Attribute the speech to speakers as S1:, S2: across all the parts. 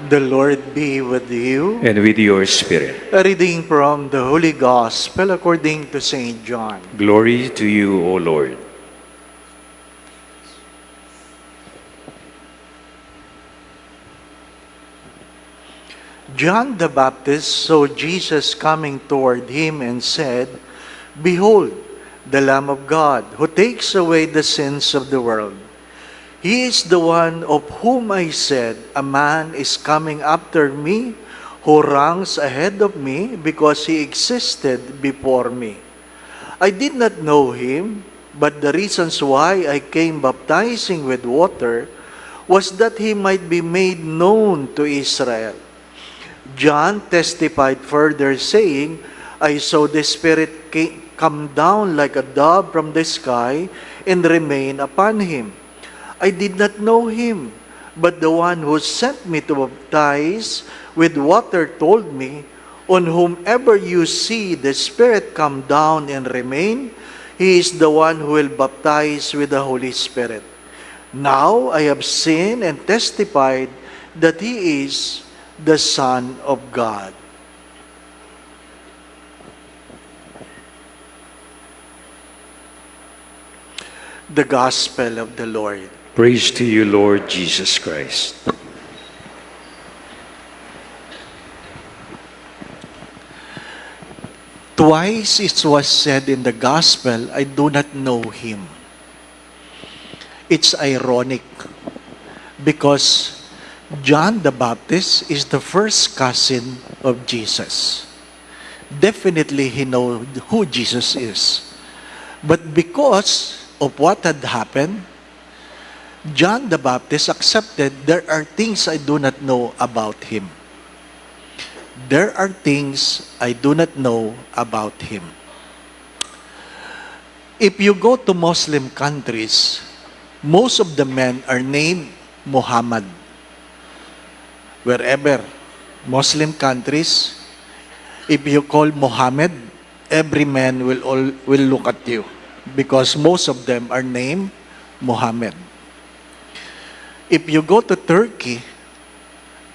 S1: The Lord be with you.
S2: And with your spirit.
S1: A reading from the Holy Gospel according to St. John.
S2: Glory to you, O Lord.
S1: John the Baptist saw Jesus coming toward him and said, "Behold, the Lamb of God, who takes away the sins of the world. He is the one of whom I said, a man is coming after me, who ranks ahead of me because he existed before me. I did not know him, but the reasons why I came baptizing with water was that he might be made known to Israel." John testified further, saying, "I saw the Spirit come down like a dove from the sky and remain upon him. I did not know him, but the one who sent me to baptize with water told me, 'On whomever you see the Spirit come down and remain, he is the one who will baptize with the Holy Spirit.' Now I have seen and testified that he is the Son of God." The Gospel of the Lord.
S2: Praise to you, Lord Jesus Christ.
S1: Twice it was said in the Gospel, "I do not know him." It's ironic because John the Baptist is the first cousin of Jesus. Definitely he knows who Jesus is. But because of what had happened, John the Baptist accepted there are things I do not know about him. There are things I do not know about him. If you go to Muslim countries, most of the men are named Muhammad. Wherever, Muslim countries, if you call Muhammad, every man will look at you because most of them are named Muhammad. If you go to Turkey,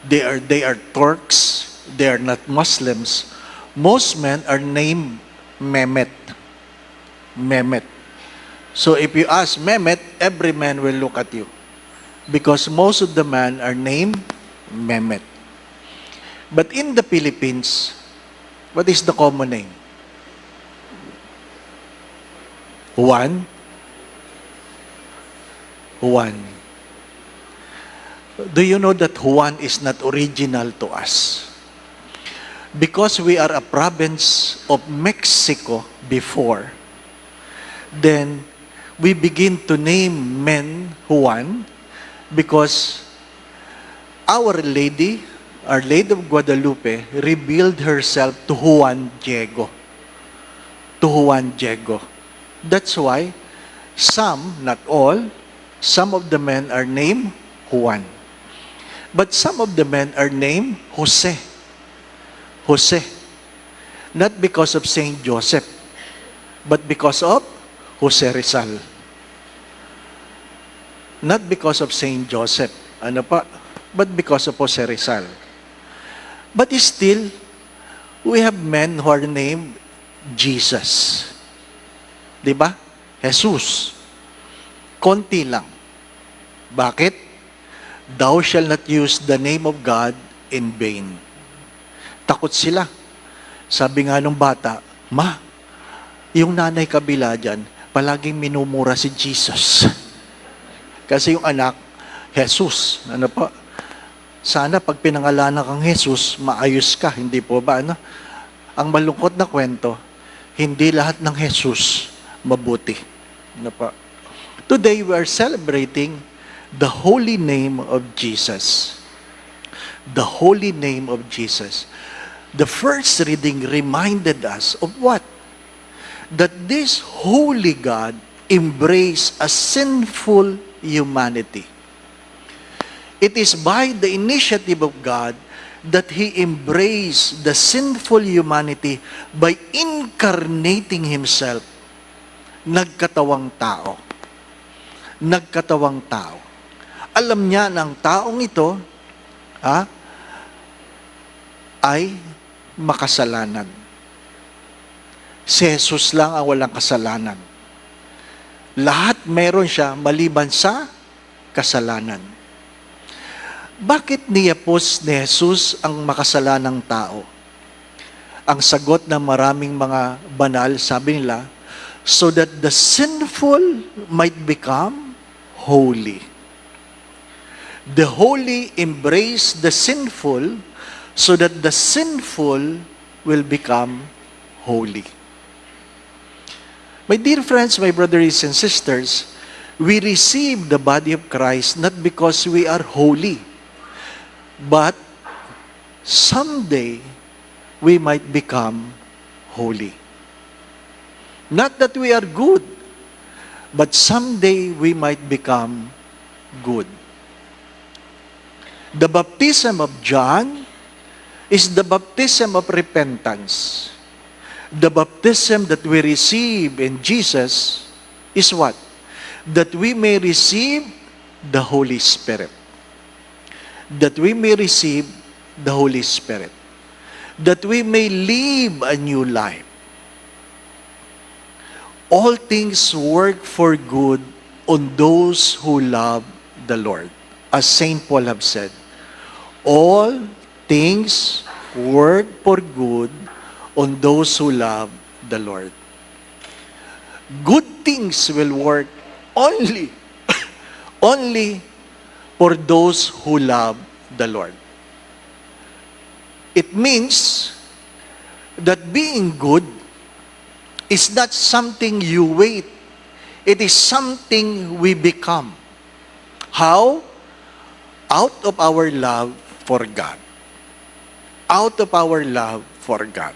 S1: they are Turks, they are not Muslims. Most men are named Mehmet. Mehmet. So if you ask Mehmet, every man will look at you because most of the men are named Mehmet. But in the Philippines, what is the common name? Juan. Juan. Do you know that Juan is not original to us? Because we are a province of Mexico before, then we begin to name men Juan because Our Lady of Guadalupe, revealed herself to Juan Diego. To Juan Diego. That's why some, not all, some of the men are named Juan. But some of the men are named Jose. Jose. Not because of Saint Joseph, but because of Jose Rizal. Not because of Saint Joseph. Ano pa? But because of Jose Rizal. But still, we have men who are named Jesus. Diba? Jesus. Konti lang. Bakit? "Thou shall not use the name of God in vain." Takot sila. Sabi nga nung bata, "Ma, yung nanay kabila dyan, palaging minumura si Jesus." Kasi yung anak, Jesus. Ano pa? Sana pag pinangalanan kang Jesus, maayos ka. Hindi po ba? Ano? Ang malungkot na kwento, hindi lahat ng Jesus mabuti. Ano pa? Today we are celebrating the holy name of Jesus. The holy name of Jesus. The first reading reminded us of what? That this holy God embraced a sinful humanity. It is by the initiative of God that He embraced the sinful humanity by incarnating Himself. Nagkatawang tao. Nagkatawang tao. Alam niya ng taong ito, ay makasalanan. Si Jesus lang ang walang kasalanan. Lahat meron siya maliban sa kasalanan. Bakit niyapos ni Jesus ang makasalanang tao? Ang sagot ng maraming mga banal, sabi nila, so that the sinful might become holy. The holy embrace the sinful so that the sinful will become holy. My dear friends, my brothers and sisters, we receive the body of Christ not because we are holy, but someday we might become holy. Not that we are good, but someday we might become good. The baptism of John is the baptism of repentance. The baptism that we receive in Jesus is what? That we may receive the Holy Spirit. That we may receive the Holy Spirit. That we may live a new life. All things work for good on those who love the Lord. As Saint Paul have said, all things work for good on those who love the Lord. Good things will work only, only for those who love the Lord. It means that being good is not something you wait. It is something we become. How? Out of our love for God. Out of our love for God.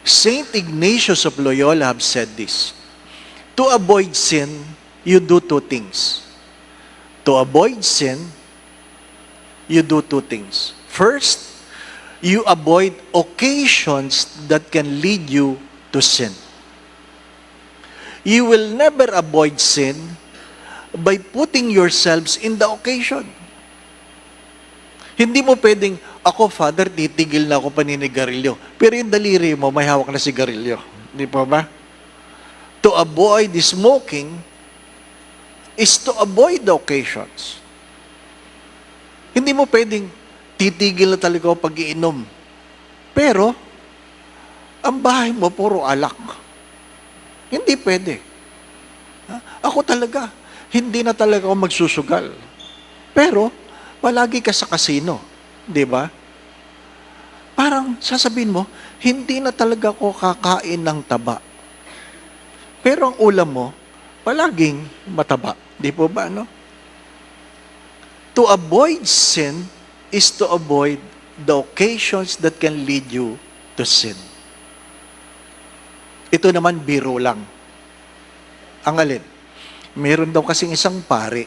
S1: Saint Ignatius of Loyola have said this. To avoid sin, you do two things. To avoid sin, you do two things. First, you avoid occasions that can lead you to sin. You will never avoid sin by putting yourselves in the occasion. Hindi mo pwedeng, ako, Father, titigil na ako paninigarilyo. Pero yung daliri mo, may hawak na sigarilyo. Hindi pa ba? To avoid smoking is to avoid the occasions. Hindi mo pwedeng, titigil na talaga ako pag-iinom. Pero, ang bahay mo, puro alak. Hindi pwede. Ako talaga, hindi na talaga ako magsusugal. Pero, palagi ka sa kasino. Di ba? Parang sasabihin mo, hindi na talaga ako kakain ng taba. Pero ang ulam mo, palaging mataba. Di po ba, no? To avoid sin is to avoid the occasions that can lead you to sin. Ito naman, biro lang. Ang alin? Meron daw kasing isang pare,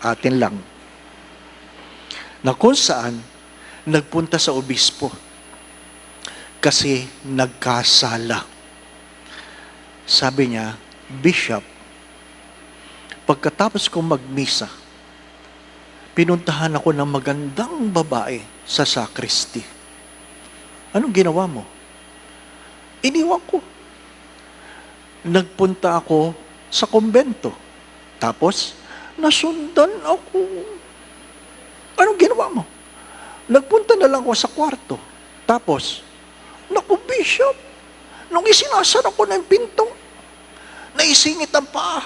S1: atin lang, na kung saan nagpunta sa obispo kasi nagkasala. Sabi niya, Bishop, pagkatapos kong magmisa, pinuntahan ako ng magandang babae sa sakristi. Anong ginawa mo? Iniwan ko. Nagpunta ako sa kumbento. Tapos, nasundan ako. Anong ginawa mo? Nagpunta na lang ako sa kwarto. Tapos, naku, Bishop, nung isinasara ko ng pinto, naisingit ang paa.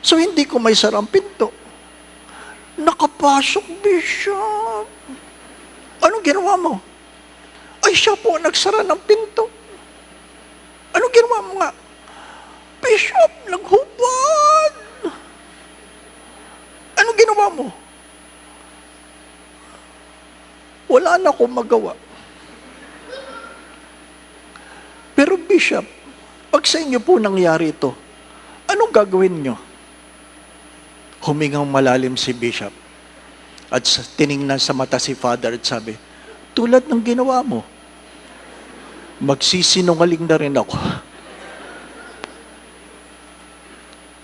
S1: So, hindi ko may sara ang pinto. Nakapasok, Bishop. Anong ginawa mo? Ay, siya po nagsara ng pinto. Anong ginawa mo nga? Bishop, naghubad. Anong ginawa mo? Wala na akong magawa. Pero Bishop, pag sa inyo po nangyari ito, anong gagawin nyo? Humingang malalim si Bishop at tiningnan sa mata si Father at sabi, tulad ng ginawa mo, magsisinungaling na rin ako.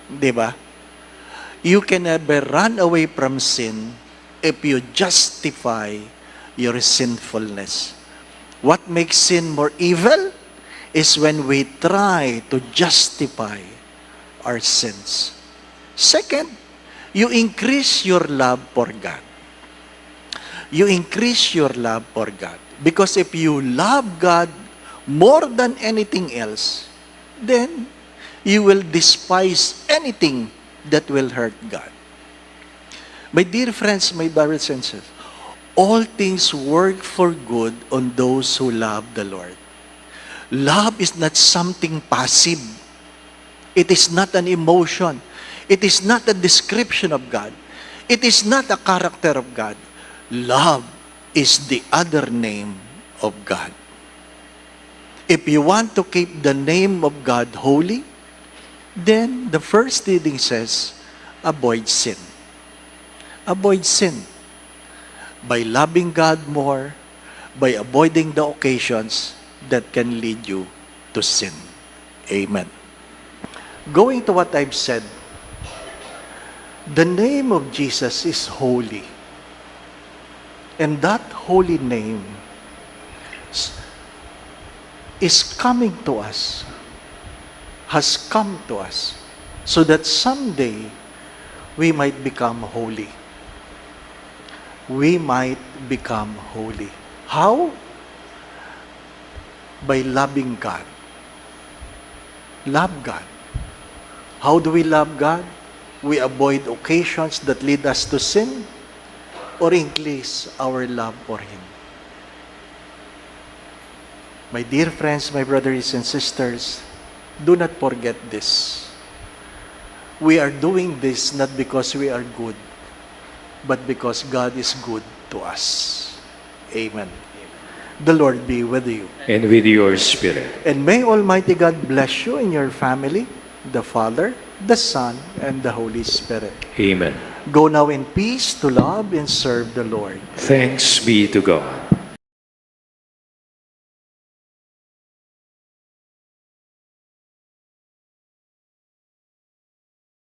S1: Diba? You can never run away from sin if you justify your sinfulness. What makes sin more evil is when we try to justify our sins. Second, you increase your love for God. You increase your love for God. Because if you love God more than anything else, then you will despise anything that will hurt God. My dear friends, my brothers and sisters, all things work for good on those who love the Lord. Love is not something passive. It is not an emotion. It is not a description of God. It is not a character of God. Love is the other name of God. If you want to keep the name of God holy, then the first reading says, avoid sin. Avoid sin. By loving God more, by avoiding the occasions that can lead you to sin. Amen. Going to what I've said, the name of Jesus is holy. And that holy name is coming to us, has come to us, so that someday we might become holy. We might become holy. How? By loving God. Love God. How do we love God? We avoid occasions that lead us to sin or increase our love for Him. My dear friends, my brothers and sisters, do not forget this. We are doing this not because we are good, but because God is good to us. Amen. The Lord be with you.
S2: And with your spirit.
S1: And may Almighty God bless you and your family, the Father, the Son, and the Holy Spirit.
S2: Amen.
S1: Go now in peace to love and serve the Lord.
S2: Thanks be to God.